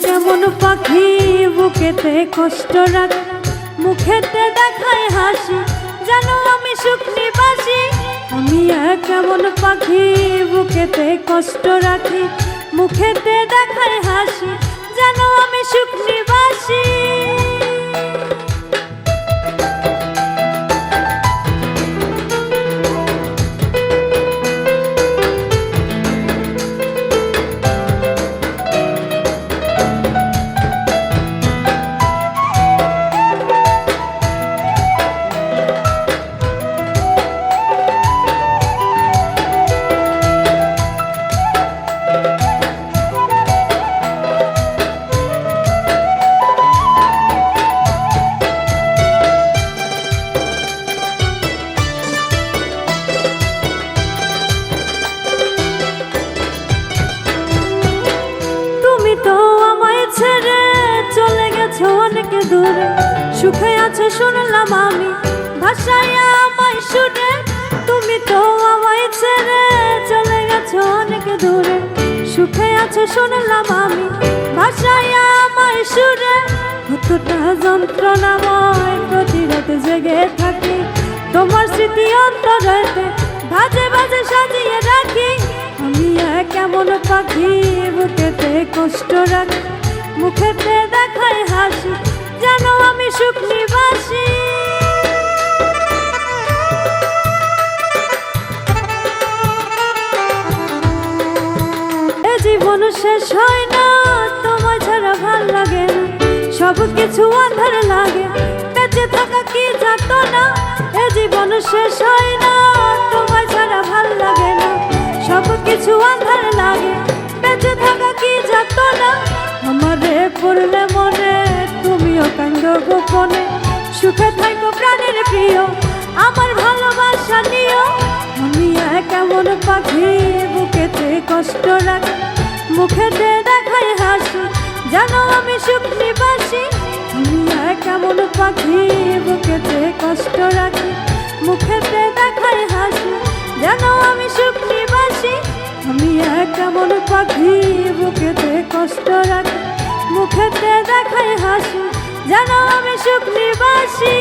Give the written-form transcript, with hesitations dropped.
কেমন পাখি বুকেতে কষ্ট রাখে, মুখেতে দেখায় হাসি, জানো আমি সুখ নিবাসী। আমি কেমন পাখি বুকেতে কষ্ট রাখি, মুখেতে দেখায় হাসি, জানো আমি সুখ নিবাসী। দূরে সুখে আছে শুনলাম আমি, ভাষায় আমায় শুনে। তুমি তো আমায় ছেড়ে চলে গেছো অনেক দূরে, সুখে আছে শুনলাম আমি, ভাষায় আমায় শুনে। কতটা যন্ত্রণাময় প্রতি রাতে জেগে থাকি, তোমার স্মৃতি অন্তরেতে ভাজে ভাজে সাজিয়ে রাখি। আমি কেমন পাখি বুকেতে কষ্ট রাখি, মুখেতে দেখায় হাসি, জানো আমি সুখ নিবাসী। এ জীবন শেষ হয় না, তোমায় ছাড়া ভাল লাগে না, সব কিছু আঁধার লাগে, বেঁচে থাকা কি যাতো না। এ জীবন শেষ হয় না, তোমায় ছাড়া ভাল লাগে না, সব কিছু আঁধার লাগে, বেঁচে থাকা কি যাতো না। আমারে পড়লে মনে তুমিও কান্দ গোপনে, সুখে থাকো প্রাণের প্রিয়, আমার ভালোবাসা নিও। আমি কেমন পাখি বুকেতে কষ্ট রাখি, মুখেতে দেখায় হাসি, জানো আমি সুখ নিবাসী। আমি কেমন পাখি বুকেতে কষ্ট রাখি, মুখেতে দেখায় হাসি, জানো আমি সুখ নিবাসী। আমি কেমন পাখি বুকেতে কষ্ট রাখি, মুখেতে দেখায় হাসি, জানো আমি সুখ নিবাসী।